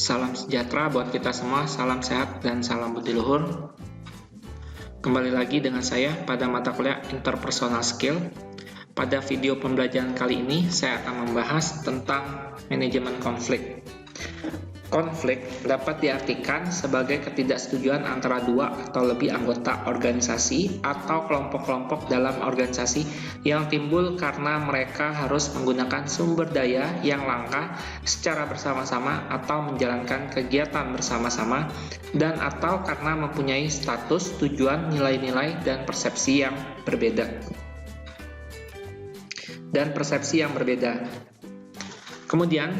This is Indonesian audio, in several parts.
Salam sejahtera buat kita semua, salam sehat dan salam budi luhur. Kembali lagi dengan saya pada mata kuliah Interpersonal Skill. Pada video pembelajaran kali ini, saya akan membahas tentang manajemen konflik. Konflik dapat diartikan sebagai ketidaksetujuan antara dua atau lebih anggota organisasi atau kelompok-kelompok dalam organisasi yang timbul karena mereka harus menggunakan sumber daya yang langka secara bersama-sama atau menjalankan kegiatan bersama-sama dan atau karena mempunyai status, tujuan, nilai-nilai, dan persepsi yang berbeda. Kemudian,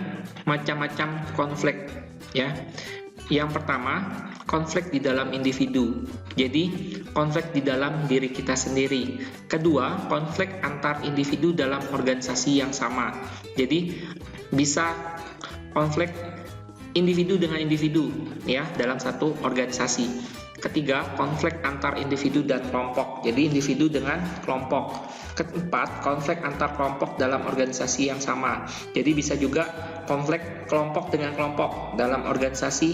macam-macam konflik, ya. Yang pertama, konflik di dalam individu. Jadi, konflik di dalam diri kita sendiri. Kedua, konflik antar individu dalam organisasi yang sama. Jadi, bisa konflik individu dengan individu, ya, dalam satu organisasi. Ketiga, konflik antar individu dan kelompok. Jadi individu dengan kelompok. Keempat, konflik antar kelompok dalam organisasi yang sama. Jadi bisa juga konflik kelompok dengan kelompok dalam organisasi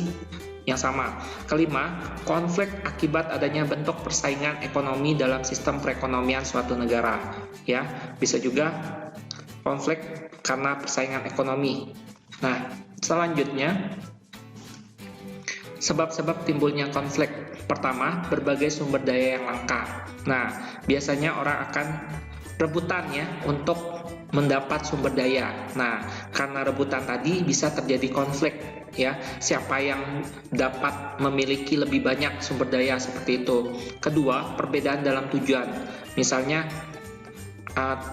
yang sama. Kelima, konflik akibat adanya bentuk persaingan ekonomi dalam sistem perekonomian suatu negara. Ya, bisa juga konflik karena persaingan ekonomi. Nah, selanjutnya sebab-sebab timbulnya konflik. Pertama, berbagai sumber daya yang langka. Nah, biasanya orang akan rebutan ya untuk mendapat sumber daya. Nah, karena rebutan tadi bisa terjadi konflik ya. Siapa yang dapat memiliki lebih banyak sumber daya seperti itu. Kedua, perbedaan dalam tujuan. Misalnya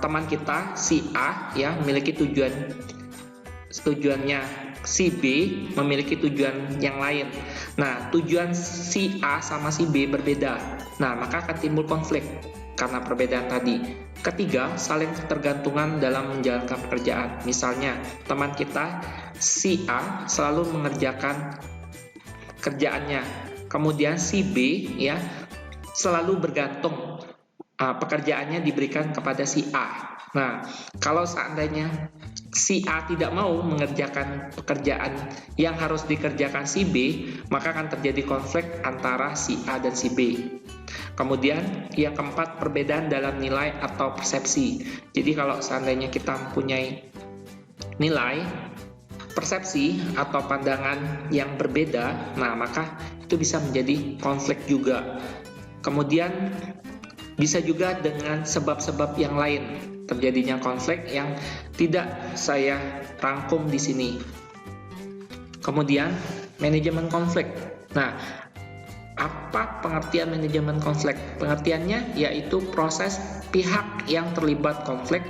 teman kita si A ya memiliki tujuannya, si B memiliki tujuan yang lain. Nah, tujuan si A sama si B berbeda. Nah, maka akan timbul konflik karena perbedaan tadi. Ketiga, saling ketergantungan dalam menjalankan pekerjaan. Misalnya, teman kita si A selalu mengerjakan kerjaannya. Kemudian si B ya selalu bergantung pekerjaannya diberikan kepada si A. Nah, kalau seandainya si A tidak mau mengerjakan pekerjaan yang harus dikerjakan si B, maka akan terjadi konflik antara si A dan si B. Kemudian yang keempat, perbedaan dalam nilai atau persepsi. Jadi kalau seandainya kita mempunyai nilai, persepsi atau pandangan yang berbeda, nah maka itu bisa menjadi konflik juga. Kemudian bisa juga dengan sebab-sebab yang lain terjadinya konflik yang tidak saya rangkum di sini. Kemudian manajemen konflik. Nah, apa pengertian manajemen konflik? Pengertiannya yaitu proses pihak yang terlibat konflik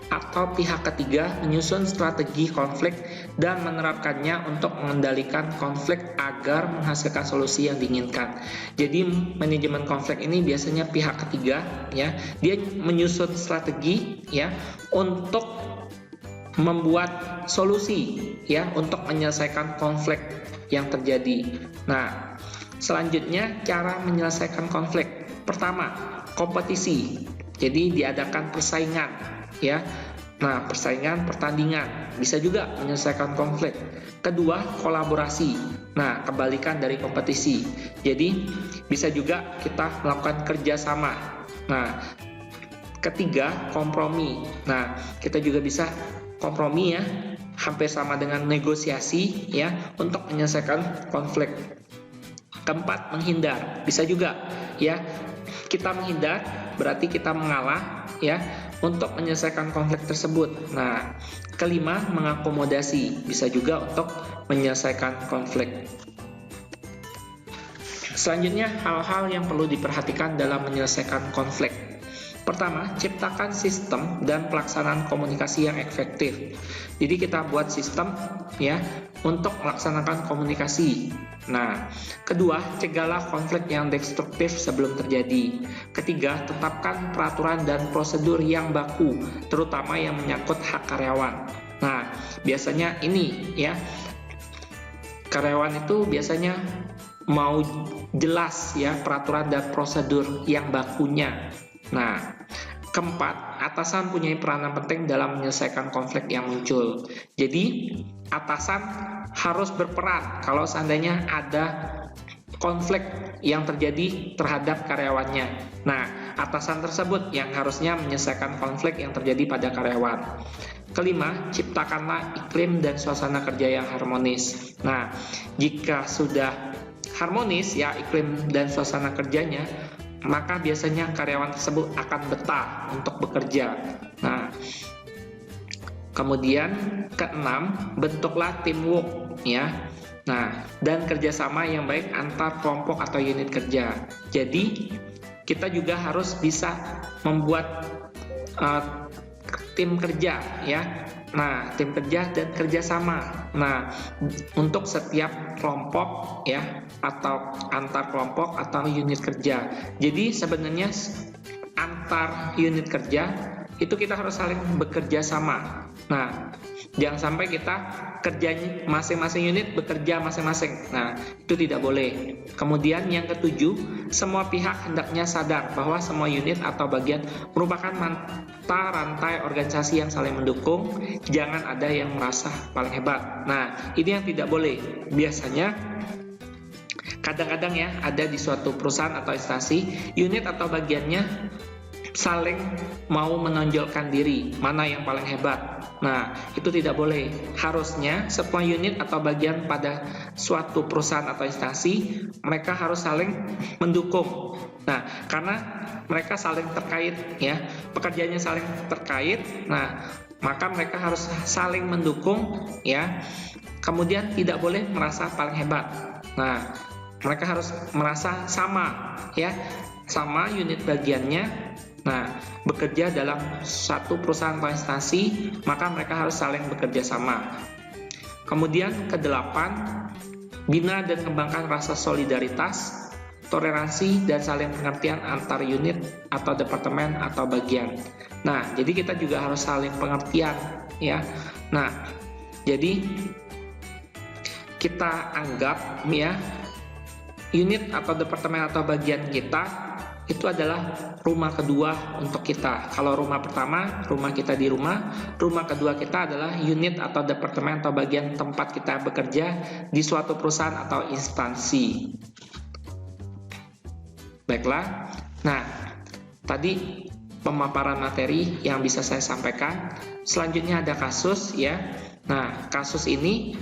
atau pihak ketiga menyusun strategi konflik dan menerapkannya untuk mengendalikan konflik agar menghasilkan solusi yang diinginkan. Jadi manajemen konflik ini biasanya pihak ketiga ya, dia menyusun strategi ya untuk membuat solusi ya untuk menyelesaikan konflik yang terjadi. Nah, selanjutnya cara menyelesaikan konflik. Pertama, kompetisi. Jadi diadakan persaingan ya. Nah, persaingan, pertandingan bisa juga menyelesaikan konflik. Kedua, kolaborasi. Nah, kebalikan dari kompetisi. Jadi bisa juga kita melakukan kerjasama. Nah, ketiga, kompromi. Nah, kita juga bisa kompromi ya, hampir sama dengan negosiasi ya untuk menyelesaikan konflik. Keempat, menghindar. Bisa juga ya, kita menghindar berarti kita mengalah ya untuk menyelesaikan konflik tersebut. Nah, kelima, mengakomodasi. Bisa juga untuk menyelesaikan konflik. Selanjutnya, hal-hal yang perlu diperhatikan dalam menyelesaikan konflik. Pertama, ciptakan sistem dan pelaksanaan komunikasi yang efektif. Jadi kita buat sistem ya untuk melaksanakan komunikasi. Nah, kedua, cegahlah konflik yang destruktif sebelum terjadi. Ketiga, tetapkan peraturan dan prosedur yang baku, terutama yang menyangkut hak karyawan. Nah, biasanya ini ya, karyawan itu biasanya mau jelas ya peraturan dan prosedur yang bakunya. Nah, keempat, atasan punya peranan penting dalam menyelesaikan konflik yang muncul. Jadi, atasan harus berperan kalau seandainya ada konflik yang terjadi terhadap karyawannya. Nah, atasan tersebut yang harusnya menyelesaikan konflik yang terjadi pada karyawan. Kelima, ciptakanlah iklim dan suasana kerja yang harmonis. Nah, jika sudah harmonis ya iklim dan suasana kerjanya, maka biasanya karyawan tersebut akan betah untuk bekerja. Nah, kemudian keenam, bentuklah teamwork ya. Nah, dan kerjasama yang baik antar kelompok atau unit kerja. Jadi, kita juga harus bisa membuat tim kerja ya. Nah, tim kerja dan kerjasama. Nah, untuk setiap kelompok ya, atau antar kelompok atau unit kerja. Jadi sebenarnya antar unit kerja itu kita harus saling bekerja sama. Nah, jangan sampai kita kerjanya masing-masing unit bekerja masing-masing. Nah, itu tidak boleh. Kemudian yang ketujuh, semua pihak hendaknya sadar bahwa semua unit atau bagian merupakan mata rantai organisasi yang saling mendukung. Jangan ada yang merasa paling hebat. Nah, ini yang tidak boleh. Biasanya kadang-kadang ya ada di suatu perusahaan atau instansi, unit atau bagiannya saling mau menonjolkan diri, mana yang paling hebat. Nah, itu tidak boleh. Harusnya semua unit atau bagian pada suatu perusahaan atau instansi, mereka harus saling mendukung. Nah, karena mereka saling terkait ya, pekerjaannya saling terkait. Nah, maka mereka harus saling mendukung ya. Kemudian tidak boleh merasa paling hebat. Nah, mereka harus merasa sama ya, sama unit bagiannya. Nah, bekerja dalam satu perusahaan atau instansi, maka mereka harus saling bekerja sama. Kemudian kedelapan, bina dan kembangkan rasa solidaritas, toleransi, dan saling pengertian antar unit atau departemen atau bagian. Nah, jadi kita juga harus saling pengertian ya. Nah, jadi kita anggap ya unit atau departemen atau bagian kita itu adalah rumah kedua untuk kita. Kalau rumah pertama, rumah kita di rumah kedua kita adalah unit atau departemen atau bagian tempat kita bekerja di suatu perusahaan atau instansi. Baiklah, nah tadi pemaparan materi yang bisa saya sampaikan. Selanjutnya ada kasus ya. Nah, kasus ini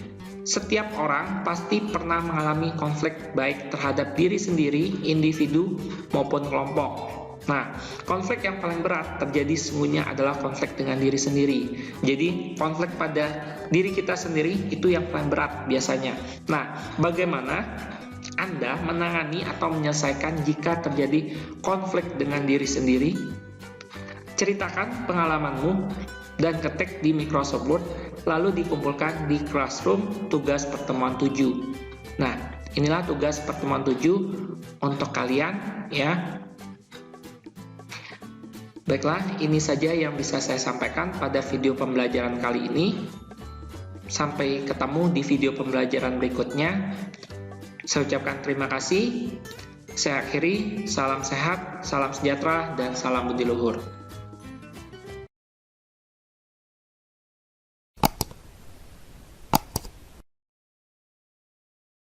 setiap orang pasti pernah mengalami konflik baik terhadap diri sendiri, individu, maupun kelompok. Nah, konflik yang paling berat terjadi sesungguhnya adalah konflik dengan diri sendiri. Jadi, konflik pada diri kita sendiri itu yang paling berat biasanya. Nah, bagaimana Anda menangani atau menyelesaikan jika terjadi konflik dengan diri sendiri? Ceritakan pengalamanmu dan ketik di Microsoft Word, lalu dikumpulkan di Classroom tugas pertemuan 7. Nah, inilah tugas pertemuan 7 untuk kalian ya. Baiklah, ini saja yang bisa saya sampaikan pada video pembelajaran kali ini. Sampai ketemu di video pembelajaran berikutnya. Saya ucapkan terima kasih. Saya akhiri, salam sehat, salam sejahtera, dan salam budi luhur.